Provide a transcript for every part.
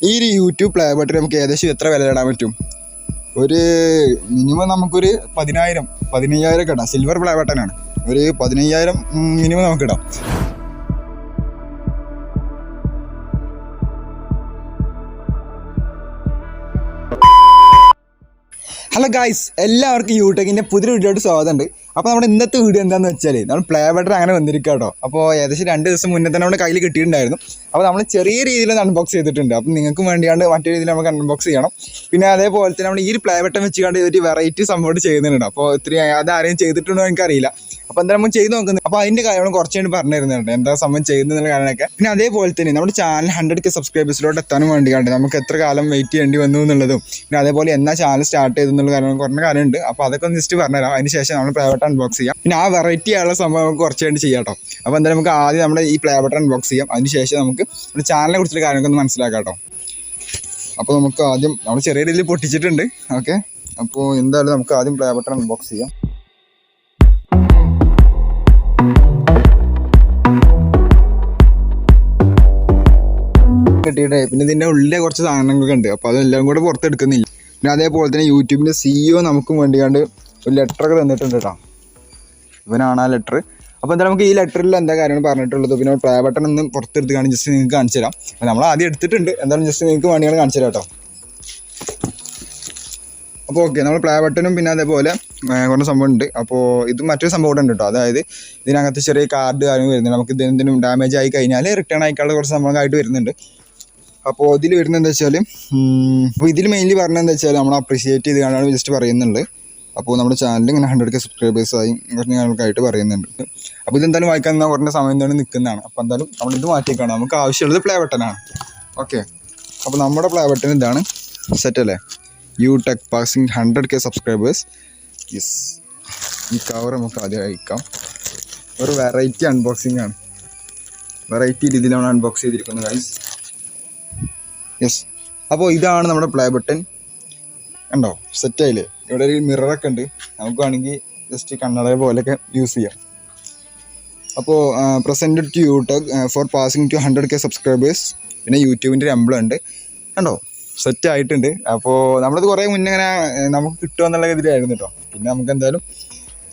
ഈ ഒരു YouTube play button നമുക്ക് ഏകദേശം എത്ര വില ഇടാൻ പറ്റും? ഒരു മിനിമം നമുക്കൊരു 15,000 ഒക്കെ ഇടാം. സിൽവർ പ്ലേ ബട്ടനാണ്. ഒരു 15,000 മിനിമം നമുക്കിടാം. ഹലോ ഗായ്സ്, എല്ലാവർക്കും യൂട്യൂബിൻ്റെ പുതിയൊരു വീഡിയോയിട്ട് സ്വാഗതമുണ്ട്. അപ്പോൾ നമ്മുടെ ഇന്നത്തെ വീഡിയോ എന്താണെന്ന് വെച്ചാൽ നമ്മൾ പ്ലേ ബട്ടൺ അങ്ങനെ വന്നിരിക്കുക കേട്ടോ. അപ്പോൾ ഏകദേശം 2 ദിവസം മുന്നേ തന്നെ നമ്മുടെ കയ്യിൽ കിട്ടിയിട്ടുണ്ടായിരുന്നു. അപ്പോൾ നമ്മൾ ചെറിയ രീതിയിൽ അൺബോക്സ് ചെയ്തിട്ടുണ്ട്. അപ്പോൾ നിങ്ങൾക്ക് വേണ്ടിയാണ്ട് മറ്റൊരു രീതിയിൽ നമുക്ക് അൺബോക്സ് ചെയ്യണം. പിന്നെ അതേപോലെ തന്നെ നമ്മൾ ഈ ഒരു പ്ലേ ബട്ടൺ വെച്ചുകൊണ്ട് ഒരു വെറൈറ്റി സംഭവം ചെയ്യുന്നുണ്ട്. അപ്പോൾ ഇത്തിരി അതാരെയും ചെയ്തിട്ടുണ്ടോ എനിക്കറിയില്ല. അപ്പോൾ എന്തായാലും നമ്മൾ ചെയ്ത് നോക്കുന്നത്. അപ്പോൾ അതിൻ്റെ കാര്യങ്ങൾ കുറച്ചുകൂടി പറഞ്ഞു തരുന്നുണ്ട്, എന്താ സംഭവം ചെയ്യുന്നതിനുള്ള കാര്യമൊക്കെ. പിന്നെ അതേപോലെ തന്നെ നമ്മുടെ ചാനൽ 100K സബ്സ്ക്രൈബേഴ്സിലോട്ട് എത്താനും വേണ്ടിയാണ് നമുക്ക് എത്ര കാലം വെയിറ്റ് ചെയ്യേണ്ടി വന്നു എന്നുള്ളതും, പിന്നെ അതേപോലെ എന്നാ ചാനൽ സ്റ്റാർട്ട് ചെയ്തെന്നുള്ള കാര്യങ്ങൾ കുറഞ്ഞ കാര്യമുണ്ട്. അപ്പോൾ അതൊക്കെ ഒന്ന് ജസ്റ്റ് പറഞ്ഞുതരാം. അതിന് ശേഷം നമ്മൾ പ്ലേ ബട്ടൺ അൺബോക്സ് ചെയ്യാം. പിന്നെ ആ വെറൈറ്റി ആയുള്ള സംഭവം നമുക്ക് കുറച്ച് വേണ്ടി ചെയ്യാം കേട്ടോ. അപ്പോൾ എന്തായാലും നമുക്ക് ആദ്യം നമ്മുടെ ഈ പ്ലേ ബട്ടൺ അൺബോക്സ് ചെയ്യാം. അതിന് ശേഷം നമുക്ക് നമ്മുടെ ചാനലിനെ കുറിച്ചുള്ള കാര്യങ്ങളൊക്കെ ഒന്ന് മനസ്സിലാക്കാം കേട്ടോ. അപ്പോൾ നമുക്ക് ആദ്യം നമ്മൾ ചെറിയ രീതിയിൽ പൊട്ടിച്ചിട്ടുണ്ട്. ഓക്കെ, അപ്പോൾ എന്തായാലും നമുക്ക് ആദ്യം പ്ലേ ബട്ടൺ അൺബോക്സ് ചെയ്യാം. കിട്ടിയിട്ട് പിന്നെ ഇതിൻ്റെ ഉള്ളിലെ കുറച്ച് സാധനങ്ങളൊക്കെ ഉണ്ട്. അപ്പോൾ അതെല്ലാം കൂടെ പുറത്തെടുക്കുന്നില്ല. പിന്നെ അതേപോലെ തന്നെ യൂട്യൂബിൻ്റെ CEO നമുക്കും വേണ്ടിയാണ്ട് ഒരു ലെറ്ററൊക്കെ തന്നിട്ടുണ്ട് കേട്ടോ. ഇവനാണ് ആ ലെറ്റർ. അപ്പോൾ എന്തായാലും നമുക്ക് ഈ ലെറ്ററിൽ എന്താ കാര്യമാണ് പറഞ്ഞിട്ടുള്ളത്. പിന്നെ പ്ലേ ബട്ടൺ ഒന്ന് പുറത്തെടുത്തുകൊണ്ട് ജസ്റ്റ് നിങ്ങൾക്ക് കാണിച്ചു തരാം. അപ്പോൾ നമ്മൾ ആദ്യം എടുത്തിട്ടുണ്ട്. എന്തായാലും ജസ്റ്റ് നിങ്ങൾക്ക് വേണ്ടിയാണ് കാണിച്ചു തരാം കേട്ടോ. അപ്പോൾ ഓക്കെ, നമ്മൾ പ്ലേ ബട്ടണും പിന്നെ അതേപോലെ കുറേ സംഭവം ഉണ്ട്. അപ്പോൾ ഇത് മറ്റൊരു സംഭവം കൂടെ ഉണ്ട് കേട്ടോ. അതായത് ഇതിനകത്ത് ചെറിയ കാർഡ് കാര്യങ്ങൾ വരുന്നുണ്ട്. നമുക്ക് എന്തെങ്കിലും ഡാമേജ് ആയി കഴിഞ്ഞാൽ റിട്ടേൺ ആയിക്കാനുള്ള കുറച്ച് സംഭവങ്ങളായിട്ട് വരുന്നുണ്ട്. അപ്പോൾ ഇതിൽ വരുന്നത് എന്താ വെച്ചാൽ, അപ്പോൾ ഇതിൽ മെയിൻലി പറഞ്ഞത് എന്താ വെച്ചാൽ നമ്മൾ അപ്രീഷിയേറ്റ് ചെയ്ത് കാണാൻ ജസ്റ്റ് പറയുന്നുണ്ട്. അപ്പോൾ നമ്മുടെ ചാനൽ ഇങ്ങനെ 100K സബ്സ്ക്രൈബേഴ്സായി കുറച്ച് ഞങ്ങൾക്കായിട്ട് പറയുന്നുണ്ട്. അപ്പോൾ ഇതെന്തായാലും വായിക്കാൻ കുറഞ്ഞ സമയം തന്നെ നിൽക്കുന്നതാണ്. അപ്പോൾ എന്തായാലും നമ്മളിത് മാറ്റിയേക്കാണ്. നമുക്ക് ആവശ്യമുള്ളത് പ്ലേ ബട്ടനാണ്. ഓക്കെ, അപ്പോൾ നമ്മുടെ പ്ലേ ബട്ടൺ ഇതാണ്. സെറ്റ് അല്ലേ? Utech passing 100K subscribers. Yes, ഈ കവർ നമുക്ക് ആദ്യം അയക്കാം. ഒരു വെറൈറ്റി അൺബോക്സിംഗ് ആണ്. വെറൈറ്റി രീതിയിലാണ് അൺബോക്സ് ചെയ്തിരിക്കുന്നത് ഗൈസ്. യെസ്, അപ്പോൾ ഇതാണ് നമ്മുടെ പ്ലേ ബട്ടൺ. കണ്ടോ, സെറ്റായില്ലേ? ഇവിടെ ഒരു മിററൊക്കെ ഉണ്ട്. നമുക്ക് വേണമെങ്കിൽ ജസ്റ്റ് കണ്ണട പോലെയൊക്കെ യൂസ് ചെയ്യാം. അപ്പോൾ presented to Utech for passing to 100K subscribers. പിന്നെ യൂട്യൂബിൻ്റെ ഒരു എംബ്ലം ഉണ്ട്. കണ്ടോ, സെറ്റായിട്ടുണ്ട്. അപ്പോൾ നമ്മളിത് കുറേ മുന്നേ ഇങ്ങനെ നമുക്ക് കിട്ടുമെന്നുള്ള ഇതിലായിരുന്നു കേട്ടോ. പിന്നെ നമുക്ക് എന്തായാലും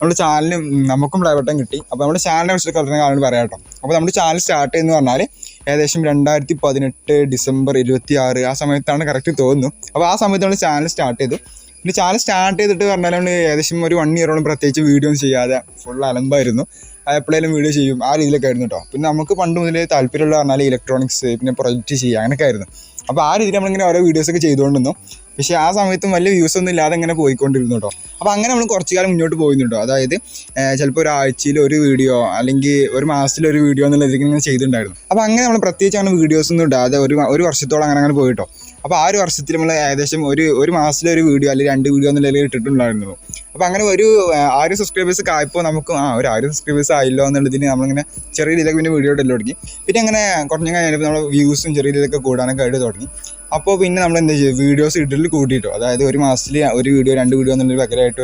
നമ്മുടെ ചാനലിന് നമുക്കും പ്ലേ ബട്ടൺ കിട്ടി. അപ്പോൾ നമ്മുടെ ചാനലിനെ കുറിച്ച് കളിക്കുന്ന കാര്യം പറയാം കേട്ടോ. അപ്പോൾ നമ്മുടെ ചാനൽ സ്റ്റാർട്ട് ചെയ്യുന്നത് പറഞ്ഞാൽ ഏകദേശം 2018 ഡിസംബർ 26 ആ സമയത്താണ് കറക്റ്റ് തോന്നുന്നു. അപ്പോൾ ആ സമയത്ത് നമ്മൾ ചാനൽ സ്റ്റാർട്ട് ചെയ്തു. പിന്നെ ചാനൽ സ്റ്റാർട്ട് ചെയ്തിട്ട് പറഞ്ഞാൽ നമ്മൾ ഏകദേശം ഒരു 1 ഇയറോളം പ്രത്യേകിച്ച് വീഡിയോ ഒന്നും ചെയ്യാതെ ഫുൾ അലമ്പായിരുന്നു. എപ്പോഴേലും വീഡിയോ ചെയ്യും, ആ രീതിയിലൊക്കെ ആയിരുന്നു കേട്ടോ. പിന്നെ നമുക്ക് പണ്ട് മുതലേ താല്പര്യമുള്ള പറഞ്ഞാൽ ഇലക്ട്രോണിക്സ്, പിന്നെ പ്രൊജക്റ്റ് ചെയ്യുക, അങ്ങനെയൊക്കെ ആയിരുന്നു. അപ്പോൾ ആ രീതിയിൽ നമ്മളിങ്ങനെ ഓരോ വീഡിയോസൊക്കെ ചെയ്തുകൊണ്ടിരുന്നു. പക്ഷേ ആ സമയത്തും വലിയ വ്യൂസ് ഒന്നും ഇല്ലാതെ ഇങ്ങനെ പോയിക്കൊണ്ടിരുന്നു കേട്ടോ. അപ്പോൾ അങ്ങനെ നമ്മൾ കുറച്ച് കാലം മുന്നോട്ട് പോയിരുന്നുണ്ടോ. അതായത് ചിലപ്പോൾ ഒരാഴ്ചയിൽ ഒരു വീഡിയോ അല്ലെങ്കിൽ ഒരു മാസത്തിലൊരു വീഡിയോ എന്നുള്ള രീതിക്ക് ഇങ്ങനെ ചെയ്തിട്ടുണ്ടായിരുന്നു. അപ്പോൾ അങ്ങനെ നമ്മൾ പ്രത്യേകിച്ച് അങ്ങനെ വീഡിയോസൊന്നും ഇടാതെ ഒരു വർഷത്തോളം അങ്ങനെ പോയിട്ടോ. അപ്പോൾ ആ ഒരു വർഷത്തിൽ നമ്മൾ ഏകദേശം ഒരു മാസത്തിലൊരു വീഡിയോ അല്ലെങ്കിൽ 2 വീഡിയോ എന്നുള്ള ഇട്ടിട്ടുണ്ടായിരുന്നു. അപ്പോൾ അങ്ങനെ ഒരു 1000 സബ്സ്ക്രൈബേഴ്സ് ആയപ്പോൾ നമുക്ക് ഒരു 1000 സബ്സ്ക്രൈബേഴ്സ് ആയില്ലോ എന്നുള്ളതിന് നമ്മളിങ്ങനെ ചെറിയ രീതിയിലൊക്കെ പിന്നെ വീഡിയോ ഇടൽ തുടങ്ങി. പിന്നെ അങ്ങനെ കുറഞ്ഞ കഴിഞ്ഞപ്പോൾ നമ്മൾ വ്യൂസും ചെറിയ രീതിയിലൊക്കെ കൂടാനൊക്കെ ആയിട്ട് തുടങ്ങി. അപ്പോൾ പിന്നെ നമ്മൾ എന്താ ചെയ്യുക, വീഡിയോസ് ഇടൽ കൂട്ടിയിട്ടോ. അതായത് ഒരു മാസത്തിൽ ഒരു വീഡിയോ 2 വീഡിയോ എന്നുള്ളൊരു പകരമായിട്ട്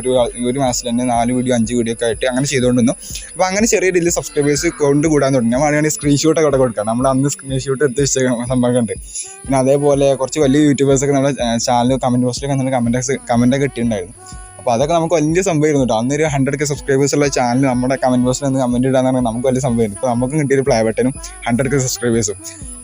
ഒരു മാസത്തിൽ തന്നെ 4 വീഡിയോ 5 വീഡിയോ ഒക്കെ ആയിട്ട് അങ്ങനെ ചെയ്തുകൊണ്ടിരുന്നു. അപ്പോൾ അങ്ങനെ ചെറിയ രീതിയിൽ സബ്സ്ക്രൈബേഴ്സ് കൊണ്ട് കൂടാൻ തുടങ്ങി. നമ്മളാണെങ്കിൽ സ്ക്രീൻഷോട്ടൊക്കെ അവിടെ കൊടുക്കാം. നമ്മൾ അന്ന് സ്ക്രീൻഷോട്ട് എടുത്ത് വെച്ച സംഭവമൊക്കെ ഉണ്ട്. പിന്നെ അതേപോലെ കുറച്ച് വലിയ യൂട്യൂബേഴ്സൊക്കെ നമ്മുടെ ചാനൽ കമൻറ്റ് ബോക്സിലൊക്കെ നമ്മൾ കമൻറ്റൊക്കെ ഇട്ടിട്ടുണ്ടായിരുന്നു. അപ്പോൾ അതൊക്കെ നമുക്ക് വലിയ സംഭവമായിരുന്നു കേട്ടോ. അന്നൊരു 100K സബ്സ്ക്രൈബേഴ്സ് ഉള്ള ചാനൽ നമ്മുടെ കമൻറ്റ് ബോക്സിൽ നിന്ന് കമൻറ്റ് ഇടാന്ന് പറഞ്ഞാൽ നമുക്ക് വലിയ സംഭവമായിരുന്നു. ഇപ്പോൾ നമുക്കും കിട്ടിയൊരു പ്ലേ ബട്ടനും 100K സബ്സ്ക്രൈബേഴ്സും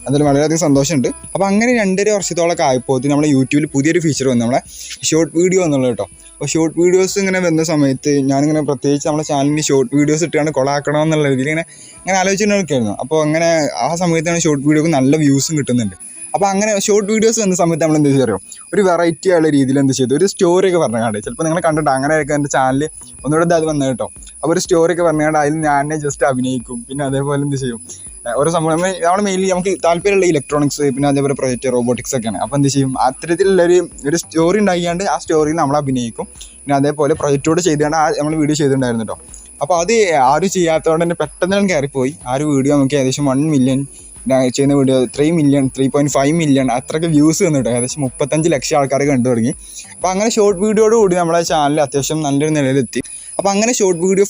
അതിൽ വളരെയധികം സന്തോഷമുണ്ട്. അപ്പോൾ അങ്ങനെ 2.5 വർഷത്തോളമൊക്കെ ആയപ്പോൾ നമ്മുടെ യൂട്യൂബിൽ പുതിയൊരു ഫീച്ചർ വന്നു, നമ്മളെ ഷോർട്ട് വീഡിയോ എന്നുള്ളത് കേട്ടോ. അപ്പോൾ ഷോർട്ട് വീഡിയോസ് ഇങ്ങനെ വരുന്ന സമയത്ത് ഞാനിങ്ങനെ പ്രത്യേകിച്ച് നമ്മുടെ ചാനലിന് ഷോർട്ട് വീഡിയോസ് ഇട്ടാണ് കൊളാക്കണം എന്നുള്ള രീതിയിൽ ഇങ്ങനെ ആലോചിച്ചിട്ടുണ്ടായിരുന്നു. അപ്പോൾ അങ്ങനെ ആ സമയത്താണ് ഷോർട്ട് വീഡിയോക്ക് നല്ല വ്യൂസും കിട്ടുന്നുണ്ട്. അപ്പോൾ അങ്ങനെ ഷോർട്ട് വീഡിയോസ് വന്ന സമയത്ത് നമ്മൾ എന്താ ചെയ്യുക, ഒരു വെറൈറ്റി ആയുള്ള രീതിയിൽ എന്ത് ചെയ്തു, ഒരു സ്റ്റോറിയൊക്കെ പറഞ്ഞാണ്ട് ചിലപ്പോൾ നിങ്ങൾ കണ്ടിട്ട് അങ്ങനെയൊക്കെ എൻ്റെ ചാനൽ ഒന്നുകൂടെ അത് വന്നത് കേട്ടോ. അപ്പോൾ ഒരു സ്റ്റോറിയൊക്കെ പറഞ്ഞാണ്ട് അതിൽ ഞാൻ ജസ്റ്റ് അഭിനയിക്കും. പിന്നെ അതേപോലെ എന്ത് ചെയ്യും, ഓരോ സംഭവം നമ്മൾ മെയിൻലി നമുക്ക് താല്പര്യമുള്ള ഇലക്ട്രോണിക്സ്, പിന്നെ അതേപോലെ പ്രൊജക്റ്റ്, റോബോട്ടിക്സ് ഒക്കെയാണ്. അപ്പോൾ എന്ത് ചെയ്യും, അത്തരത്തിലുള്ളൊരു സ്റ്റോറി ഉണ്ടാക്കിയാണ്ട് ആ സ്റ്റോറിയിൽ നമ്മൾ അഭിനയിക്കും. പിന്നെ അതേപോലെ പ്രൊജക്റ്റോട് ചെയ്തുകൊണ്ട് നമ്മൾ വീഡിയോ ചെയ്തിട്ടുണ്ടായിരുന്നു കേട്ടോ. അപ്പോൾ അത് ആരും ചെയ്യാത്തതുകൊണ്ട് തന്നെ പെട്ടെന്ന് കയറിപ്പോയി. ആ ഒരു വീഡിയോ നമുക്ക് ഏകദേശം 1 മില്യൺ ചെയ്യുന്ന വീഡിയോ 3 മില്യൺ 3.5 മില്യൺ അത്രയ്ക്ക് വ്യൂസ് വന്നിട്ടോ. ഏകദേശം 35 ലക്ഷം ആൾക്കാർ കണ്ടു തുടങ്ങി. അപ്പോൾ അങ്ങനെ ഷോർട്ട് വീഡിയോയോട് കൂടി നമ്മളെ ചാനൽ അത്യാവശ്യം നല്ലൊരു നിലയിലെത്തി. അപ്പോൾ അങ്ങനെ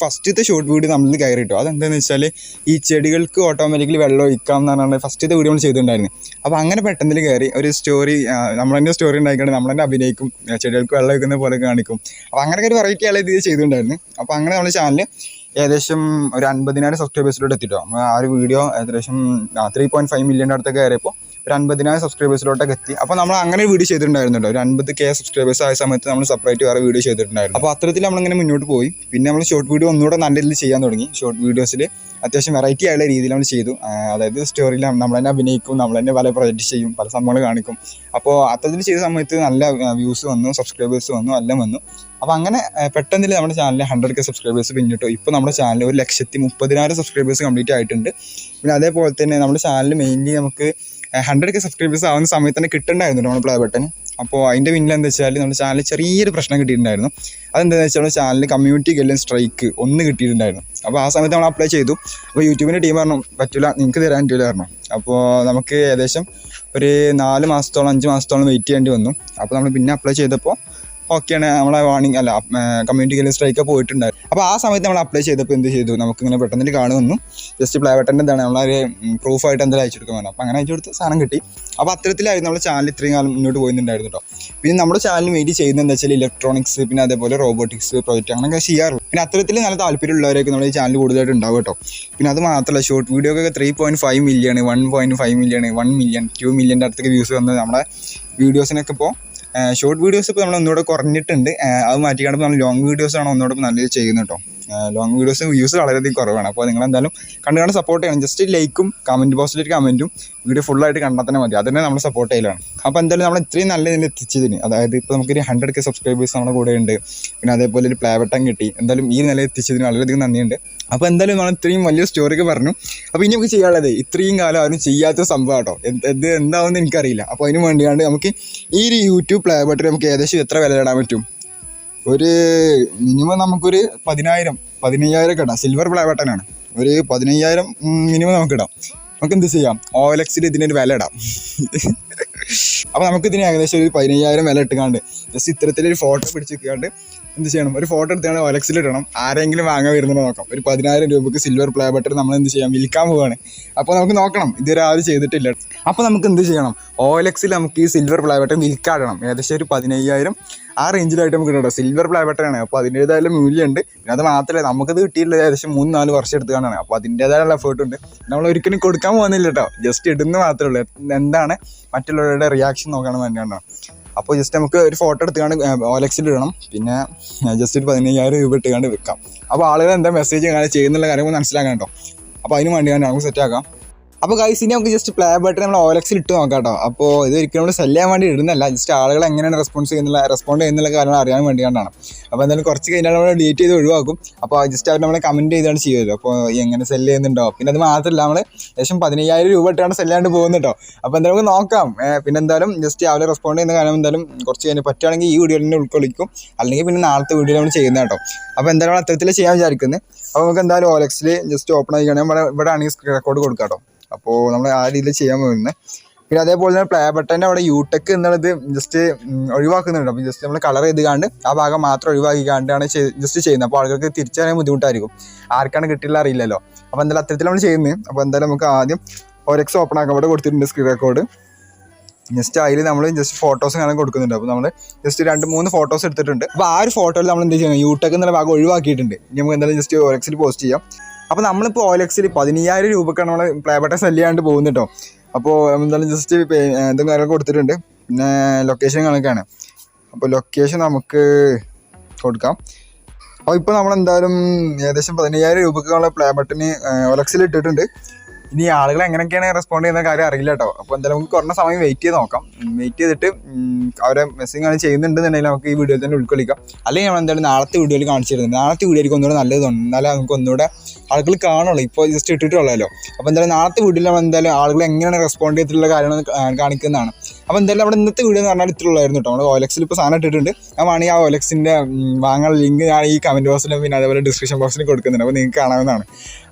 ഫസ്റ്റത്തെ ഷോർട്ട് വീഡിയോ നമ്മൾ കയറി കിട്ടും. അതെന്താണെന്ന് വെച്ചാൽ ഈ ചെടികൾക്ക് ഓട്ടോമാറ്റിക്കലി വെള്ളം ഒഴിക്കാം എന്ന് പറഞ്ഞാൽ ഫസ്റ്റത്തെ വീഡിയോ നമ്മൾ ചെയ്തിട്ടുണ്ടായിരുന്നു. അപ്പോൾ അങ്ങനെ പെട്ടെന്ന് കയറി ഒരു സ്റ്റോറി നമ്മൾ തന്നെ സ്റ്റോറി ഉണ്ടാക്കിയിട്ട് നമ്മൾ തന്നെ അഭിനയിക്കും, ചെടികൾക്ക് വെള്ളം ഒഴിക്കുന്ന പോലെ കാണിക്കും. അപ്പോൾ അങ്ങനെ ഒരു വെറൈറ്റി ആളെ ഇത് ചെയ്തിട്ടുണ്ടായിരുന്നു. അപ്പോൾ അങ്ങനെ നമ്മുടെ ചാനൽ ഏകദേശം ഒരു 50,000 സബ്സ്ക്രൈബേഴ്സിലോട്ട് എത്തിയിട്ടോ. ആ ഒരു വീഡിയോ ഏകദേശം 3.5 മില്യൻ്റെ അടുത്തൊക്കെ കയറിയപ്പോൾ ഒരു 50,000 സബ്സ്ക്രൈബേഴ്സിലോട്ടൊക്കെ എത്തി. അപ്പോൾ നമ്മൾ അങ്ങനെ വീഡിയോ ചെയ്തിട്ടുണ്ടായിരുന്നുണ്ടോ. ഒരു 50K സബ്സ്ക്രൈബേഴ്സ് ആയ സമയത്ത് നമ്മൾ സെപ്പറേറ്റ് വേറെ വീഡിയോ ചെയ്തിട്ടുണ്ടായിരുന്നു. അപ്പോൾ അത്തരത്തിൽ നമ്മളിങ്ങനെ മുന്നോട്ട് പോയി. പിന്നെ നമ്മൾ ഷോർട്ട് വീഡിയോ ഒന്നുകൂടെ നല്ല രീതിയിൽ ചെയ്യാൻ തുടങ്ങി. ഷോർട്ട് വീഡിയോസിൽ അത്യാവശ്യം വെറൈറ്റി ആയുള്ള രീതിയിൽ നമ്മൾ ചെയ്തു. അതായത് സ്റ്റോറിയിൽ നമ്മൾ തന്നെ അഭിനയിക്കും, നമ്മൾ തന്നെ പല പ്രൊജക്റ്റ് ചെയ്യും, പല സംഭവങ്ങൾ കാണിക്കും. അപ്പോൾ അത്തരത്തിൽ ചെയ്ത സമയത്ത് നല്ല വ്യൂസ് വന്നു, സബ്സ്ക്രൈബേഴ്സ് വന്നു, എല്ലാം വന്നു. അപ്പോൾ അങ്ങനെ പെട്ടെന്നിൽ നമ്മുടെ ചാനലിൽ 100K സബ്സ്ക്രൈബേഴ്സ് പിന്നിട്ടു. ഇപ്പോൾ നമ്മുടെ ചാനൽ 1,30,000 സബ്സ്ക്രൈബേഴ്സ് കംപ്ലീറ്റ് ആയിട്ടുണ്ട്. പിന്നെ അതേപോലെ തന്നെ നമ്മുടെ ചാനൽ മെയിൻലി നമുക്ക് 100K സബ്സ്ക്രൈബേഴ്സ് ആവുന്ന സമയത്ത് തന്നെ കിട്ടുന്നുണ്ടായിരുന്നു നമ്മുടെ പ്ലേ ബട്ടൺ. അപ്പോൾ അതിൻ്റെ പിന്നിൽ എന്താ വെച്ചാൽ നമ്മുടെ ചാനലിൽ ചെറിയൊരു പ്രശ്നം കിട്ടിയിട്ടുണ്ടായിരുന്നു. അതെന്താണെന്ന് വെച്ചാൽ നമ്മുടെ ചാനലിൽ കമ്മ്യൂണിറ്റി ഗൈഡ്ലൈൻ സ്ട്രൈക്ക് ഒന്ന് കിട്ടിയിട്ടുണ്ടായിരുന്നു. അപ്പോൾ ആ സമയത്ത് നമ്മൾ അപ്ലൈ ചെയ്തു. അപ്പോൾ യൂട്യൂബിൻ്റെ ടീം പറഞ്ഞു പറ്റില്ല, നിങ്ങൾക്ക് തരാൻ പറ്റില്ല പറഞ്ഞു. അപ്പോൾ നമുക്ക് ഏകദേശം ഒരു 4 മാസത്തോളം 5 മാസത്തോളം വെയിറ്റ് ചെയ്യേണ്ടി വന്നു. അപ്പോൾ നമ്മൾ പിന്നെ അപ്ലൈ ചെയ്തപ്പോൾ ഓക്കെയാണ്, നമ്മളെ വാർണിംഗ് അല്ല കമ്മ്യൂണിറ്റി ഗൈഡ്ലൈൻ സ്ട്രൈക്ക് പോയിട്ടുണ്ടായിരുന്നു. അപ്പോൾ ആ സമയത്ത് നമ്മൾ അപ്ലൈ ചെയ്തപ്പോൾ എന്ത് ചെയ്തു, നമുക്കിങ്ങനെ പെട്ടെന്ന് കാണുന്നു ജസ്റ്റ് പ്ലേ ബട്ടൻ്റെ എന്താണ് നമ്മളൊരു പ്രൂഫായിട്ട് എന്തായാലും അയച്ചു കൊടുക്കാൻ വേണം. അപ്പോൾ അങ്ങനെ അയച്ചു കൊടുത്ത് സാധനം കിട്ടി. അപ്പോൾ അത്തരത്തിലായിരുന്നു നമ്മുടെ ചാനൽ ഇത്രയും കാലം മുന്നോട്ട് പോയിട്ടുണ്ടായിരുന്നു കേട്ടോ. പിന്നെ നമ്മുടെ ചാനൽ മെയിൻ ചെയ്യുന്നത് എന്താ വെച്ചാൽ ഇലക്ട്രോണിക്സ്, പിന്നെ അതേപോലെ റോബോട്ടിക്സ് പ്രോജക്റ്റ് അങ്ങനെയൊക്കെ ചെയ്യാറുള്ളൂ. പിന്നെ അത്തരത്തിൽ നല്ല താല്പര്യമുള്ളവരൊക്കെ നമ്മുടെ ഈ ചാനൽ കൂടുതലായിട്ട് ഉണ്ടാവും കേട്ടോ. പിന്നെ അത് മാത്രമല്ല ഷോർട്ട് വീഡിയോ ഒക്കെ 3.5 മില്യൺ, 1.5 മില്യൺ, 1 മില്യൺ, 2 മില്യൻ്റെ അടുത്തൊക്കെ വ്യൂസ് വന്നത് നമ്മുടെ വീഡിയോസിനൊക്കെ. ഇപ്പോൾ ഷോർട്ട് വീഡിയോസ് ഇപ്പോൾ നമ്മൾ ഒന്നുകൂടെ കുറഞ്ഞിട്ടുണ്ട്. അത് മാറ്റിക്കാണ്ട് നമ്മൾ ലോങ് വീഡിയോസാണ് ഒന്നുകൂടെ ഇപ്പോൾ നല്ലത് ചെയ്യുന്നത് കേട്ടോ. ലോങ് വീഡിയോസ് വ്യൂസ് വളരെയധികം കുറവാണ്. അപ്പോൾ നിങ്ങളെന്തായാലും കണ്ട് സപ്പോർട്ട് ചെയ്യണം. ജസ്റ്റ് ലൈക്കും കമൻറ്റ് ബോക്സിൽ ഒരു കമൻറ്റും വീഡിയോ ഫുള്ളായിട്ട് കണ്ടാൽ തന്നെ മതി. അതിനെ നമ്മൾ സപ്പോർട്ട് ചെയ്യലാണ്. അപ്പോൾ എന്തായാലും നമ്മൾ ഇത്രയും നല്ല ഇതിൽ എത്തിച്ചതിന്, അതായത് ഇപ്പോൾ നമുക്കൊരു 100K സബ്സ്ക്രൈബേഴ്സ് നമ്മുടെ കൂടെ ഉണ്ട്. പിന്നെ അതേപോലെ ഒരു പ്ലേ ബട്ടൺ കിട്ടി. എന്തായാലും ഈ നില എത്തിച്ചതിന് വളരെയധികം നന്ദിയുണ്ട്. അപ്പോൾ എന്തായാലും നമ്മൾ ഇത്രയും വലിയ സ്റ്റോറിയൊക്കെ പറഞ്ഞു. അപ്പോൾ ഇനി നമുക്ക് ചെയ്യാനുള്ളത് ഇത്രയും കാലം ആരും ചെയ്യാത്ത സംഭവം കേട്ടോ. ഇത് എന്താവുമെന്ന് എനിക്കറിയില്ല. അപ്പോൾ അതിന് വേണ്ടിയാണ്ട് നമുക്ക് ഈ ഒരു യൂട്യൂബ് പ്ലേ ബട്ടൺ നമുക്ക് ഏകദേശം എത്ര വില ഇടാൻ പറ്റും? ഒരു മിനിമം നമുക്കൊരു 15,000 ഒക്കെ ഇടാം. സിൽവർ പ്ലേ ബട്ടനാണ്. ഒരു 15,000 മിനിമം നമുക്കിടാം. നമുക്ക് എന്ത് ചെയ്യാം, OLX ഇതിനൊരു വില ഇടാം. അപ്പോൾ നമുക്കിതിന് ഏകദേശം ഒരു 15,000 വില ഇട്ടുകാണ്ട് ജസ്റ്റ് ഇത്തരത്തിലൊരു ഫോട്ടോ പിടിച്ച് വെക്കാണ്ട് എന്ത് ചെയ്യണം, ഒരു ഫോട്ടോ എടുത്തുകൊണ്ട് OLX ഇടണം. ആരെങ്കിലും വാങ്ങാൻ വരുന്നത് നോക്കാം. ഒരു 10,000 രൂപയ്ക്ക് സിൽവർ പ്ലേ ബട്ടൺ നമ്മൾ എന്ത് ചെയ്യാം, വിൽക്കാൻ പോവുകയാണ്. അപ്പോൾ നമുക്ക് നോക്കണം, ഇതുവരെ ആരും ചെയ്തിട്ടില്ല. അപ്പോൾ നമുക്ക് എന്ത് ചെയ്യണം, OLX നമുക്ക് ഈ സിൽവർ പ്ലേ ബട്ടൺ വിൽക്കാടണം. ഏകദേശം ഒരു 15,000 ആ റേഞ്ചിലായിട്ട് നമുക്ക് കിട്ടും. സിൽവർ പ്ലേ ബട്ടനാണ്. അപ്പോൾ അതിൻ്റേതായ മൂല്യമുണ്ട്. പിന്നെ അത് മാത്രമല്ല, നമുക്കത് കിട്ടിയിട്ടുള്ളത് ഏകദേശം 3-4 വർഷം എടുത്തുകൊണ്ടാണ്. അപ്പോൾ അതിൻ്റേതായുള്ള എഫേർട്ട് ഉണ്ട്. നമ്മൾ ഒരിക്കലും കൊടുക്കാൻ പോകുന്നില്ല കേട്ടോ. ജസ്റ്റ് ഇടുന്ന മാത്രമേ ഉള്ളൂ. എന്താണ് മറ്റുള്ളവരുടെ റിയാക്ഷൻ നോക്കണം വേണ്ടിയാണ്. അപ്പോൾ ജസ്റ്റ് നമുക്ക് ഒരു ഫോട്ടോ എടുത്തുകൊണ്ട് OLX ഇടണം. പിന്നെ ജസ്റ്റ് ഒരു 15,000 രൂപ ഇട്ടുകൊണ്ട് വെക്കാം. അപ്പോൾ ആളുകൾ എന്താ മെസ്സേജ് അങ്ങനെ ചെയ്യുന്നുള്ള കാര്യങ്ങൾ മനസ്സിലാക്കാൻ കേട്ടോ. അപ്പോൾ അതിന് വേണ്ടിയാണ് നമുക്ക് സെറ്റാക്കാം. അപ്പോൾ ഗൈസ് ഇനി നമുക്ക് ജസ്റ്റ് പ്ലേ ബട്ടൺ നമ്മൾ OLX ഇട്ട് നോക്കാം കേട്ടോ. അപ്പോൾ ഇത് ഒരിക്കലും നമ്മൾ സെല് ചെയ്യാൻ വേണ്ടി ഇടുന്നല്ല, ജസ്റ്റ് ആളുകൾ എങ്ങനെയാണ് റെസ്പോണ്ട് ചെയ്യുന്നുള്ള കാര്യങ്ങൾ അറിയാൻ വേണ്ടിയാണ്. അപ്പോൾ എന്തായാലും കുറച്ച് കഴിഞ്ഞാൽ നമ്മൾ ഡിലീറ്റ് ചെയ്ത് ഒഴിവാക്കും. അപ്പോൾ ജസ്റ്റ് അവർ നമ്മളെ കമൻറ്റ് ചെയ്താണ് ചെയ്യുമല്ലോ. അപ്പോൾ എങ്ങനെ സെല് ചെയ്യുന്നുണ്ടോ. പിന്നെ അത് മാത്രമല്ല, നമ്മൾ ഏകദേശം 15,000 രൂപ ഇട്ടാണ് സെല് ചെയ്യാണ്ട് പോകുന്നത് കേട്ടോ. അപ്പോൾ എന്തായാലും നമുക്ക് നോക്കാം. പിന്നെ എന്തായാലും ജസ്റ്റ് അവർ റെസ്പോണ്ട് ചെയ്യുന്ന കാര്യം എന്തായാലും കുറച്ച് കഴിഞ്ഞ് പറ്റുകയാണെങ്കിൽ ഈ വീഡിയോയിൽ തന്നെ ഉൾക്കൊള്ളിക്കും. അല്ലെങ്കിൽ പിന്നെ നാളത്തെ വീഡിയോയിൽ നമ്മൾ ചെയ്യുന്നത് കേട്ടോ. അപ്പോൾ എന്തായാലും അത്തരത്തിൽ ചെയ്യാൻ വിചാരിക്കുന്നത്. അപ്പോൾ നമുക്ക് എന്തായാലും OLX ജസ്റ്റ് ഓപ്പൺ ആയിക്കുകയാണെങ്കിൽ ഇവിടെ ആണെങ്കിൽ സ്ക്രീൻ റെക്കോർഡ് കൊടുക്കാം കേട്ടോ. അപ്പോൾ നമ്മൾ ആ രീതിയിൽ ചെയ്യാൻ പോകുന്നത്. പിന്നെ അതേപോലെ തന്നെ പ്ലേ ബട്ടൻ്റെ അവിടെ യൂടെക് എന്നുള്ളത് ജസ്റ്റ് ഒഴിവാക്കുന്നുണ്ട്. അപ്പോൾ ജസ്റ്റ് നമ്മൾ കളർ ചെയ്തുകൊണ്ട് ആ ഭാഗം മാത്രം ഒഴിവാക്കിക്കാണ്ടാണ് ജസ്റ്റ് ചെയ്യുന്നത്. അപ്പോൾ ആളുകൾക്ക് തിരിച്ചറിയാൻ ബുദ്ധിമുട്ടായിരിക്കും. ആർക്കാണ് കിട്ടില്ല അറിയില്ലല്ലോ. അപ്പോൾ എന്തായാലും അത്തരത്തിൽ നമ്മൾ ചെയ്യുന്നത്. അപ്പോൾ എന്തായാലും നമുക്ക് ആദ്യം OLX ഓപ്പൺ ആക്കാൻ ഇവിടെ കൊടുത്തിട്ടുണ്ട് സ്ക്രീൻ റെക്കോർഡ്. ജസ്റ്റ് അതിൽ നമ്മൾ ജസ്റ്റ് ഫോട്ടോസ് കാണാൻ കൊടുക്കുന്നുണ്ട്. അപ്പോൾ നമ്മൾ ജസ്റ്റ് 2-3 ഫോട്ടോസ് എടുത്തിട്ടുണ്ട്. അപ്പോൾ ആ ഒരു ഫോട്ടോയിൽ നമ്മൾ എന്ത് ചെയ്യുന്നത്, യൂടെക് എന്നുള്ള ഭാഗം ഒഴിവാക്കിയിട്ടുണ്ട്. ഇനി നമുക്ക് എന്തായാലും ജസ്റ്റ് OLX പോസ്റ്റ് ചെയ്യാം. അപ്പോൾ നമ്മളിപ്പോൾ OLX 15,000 രൂപക്കാണ് നമ്മൾ പ്ലേ ബട്ടൺ സെല് ചെയ്യാണ്ട് പോകുന്നത് കേട്ടോ. അപ്പോൾ എന്തായാലും ജസ്റ്റ് എന്തും കാര്യങ്ങൾ കൊടുത്തിട്ടുണ്ട്. പിന്നെ ലൊക്കേഷൻ കണക്കാണ്. അപ്പോൾ ലൊക്കേഷൻ നമുക്ക് കൊടുക്കാം. അപ്പോൾ ഇപ്പോൾ നമ്മളെന്തായാലും ഏകദേശം 15,000 രൂപക്കുള്ള പ്ലേ ബട്ടന് OLX ഇട്ടിട്ടുണ്ട്. ഇനി ആളുകൾ എങ്ങനെയൊക്കെയാണ് റെസ്പോണ്ട് ചെയ്യുന്ന കാര്യം അറിയില്ല കേട്ടോ. അപ്പോൾ എന്തായാലും നമുക്ക് കുറഞ്ഞ സമയം വെയിറ്റ് ചെയ്ത് നോക്കാം. വെയിറ്റ് ചെയ്തിട്ട് അവരെ മെസ്സേജ് ആണ് ചെയ്യുന്നുണ്ടെന്നുണ്ടെങ്കിൽ നമുക്ക് ഈ വീഡിയോയിൽ തന്നെ ഉൾക്കൊള്ളിക്കാം. അല്ലെങ്കിൽ നമ്മൾ എന്തായാലും നാളത്തെ വീഡിയോയിൽ കാണിച്ചു തരുന്നത്. നാളത്തെ വീഡിയോയ്ക്ക് ഒന്നുകൂടെ നല്ലത് തോന്നും. എന്നാലും നമുക്ക് ഒന്നുകൂടെ ആളുകൾ കാണുള്ളൂ. ഇപ്പോൾ ജസ്റ്റ് ഇട്ടിട്ടുള്ളല്ലോ. അപ്പോൾ എന്തായാലും നാളത്തെ വീഡിയോയിൽ നമ്മൾ എന്തായാലും ആളുകൾ എങ്ങനെയാണ് റെസ്പോണ്ട് ചെയ്തിട്ടുള്ള കാര്യങ്ങൾ കാണിക്കുന്നതാണ്. അപ്പോൾ എന്തായാലും നമ്മുടെ ഇന്നത്തെ വീഡിയോ എന്ന് പറഞ്ഞാൽ ഇത്രയുള്ളായിരുന്നു കേട്ടോ. നമ്മൾ OLX ഇപ്പോൾ സാധനം ഇട്ടിട്ടുണ്ട്. ഞാൻ വേണമെങ്കിൽ ആ OLXൻ്റെ വാങ്ങാൻ ലിങ്ക് ഞാൻ ഈ കമൻറ്റ് ബോക്സിലും പിന്നെ അതേപോലെ ഡിസ്ക്രിപ്ഷൻ ബോക്സിലും കൊടുക്കുന്നുണ്ട്. അപ്പോൾ നിങ്ങൾക്ക് കാണാവുന്നതാണ്.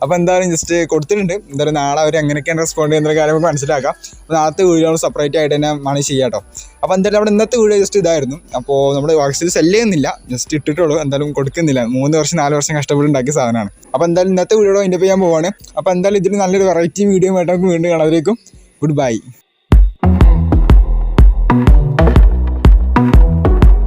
അപ്പോൾ എന്തായാലും ജസ്റ്റ് കൊടുത്തിട്ടുണ്ട്. എന്തായാലും നാളെ അവർ എങ്ങനെയൊക്കെയാണ് റെസ്പോണ്ട് ചെയ്യുന്ന കാര്യം നമുക്ക് മനസ്സിലാക്കാം. അപ്പോൾ നാളത്തെ വീഡിയോ സെപ്പറേറ്റ് ആയിട്ട് തന്നെ വേണമെങ്കിൽ ചെയ്യാം കേട്ടോ. അപ്പോൾ എന്തായാലും നമ്മുടെ ഇന്നത്തെ വീഡിയോ ജസ്റ്റ് ഇതായിരുന്നു. അപ്പോൾ നമ്മൾ OLXൽ സെല് ചെയ്യുന്നില്ല, ജസ്റ്റ് ഇട്ടിട്ടുള്ളൂ, എന്തായാലും കൊടുക്കുന്നില്ല. 3 വർഷം 4 വർഷം കഷ്ടപ്പെട്ട് ഉണ്ടാക്കിയ സാധനമാണ്. അപ്പോൾ എന്തായാലും ഇന്നത്തെ വീഡിയോ അതിൻ്റെ ചെയ്യാൻ പോവാണ്. അപ്പോൾ എന്തായാലും ഇതിന് നല്ലൊരു വെറൈറ്റി വീഡിയോ ആയിട്ട് നമുക്ക് വീണ്ടും കാണാതിരിക്കും. Good bye.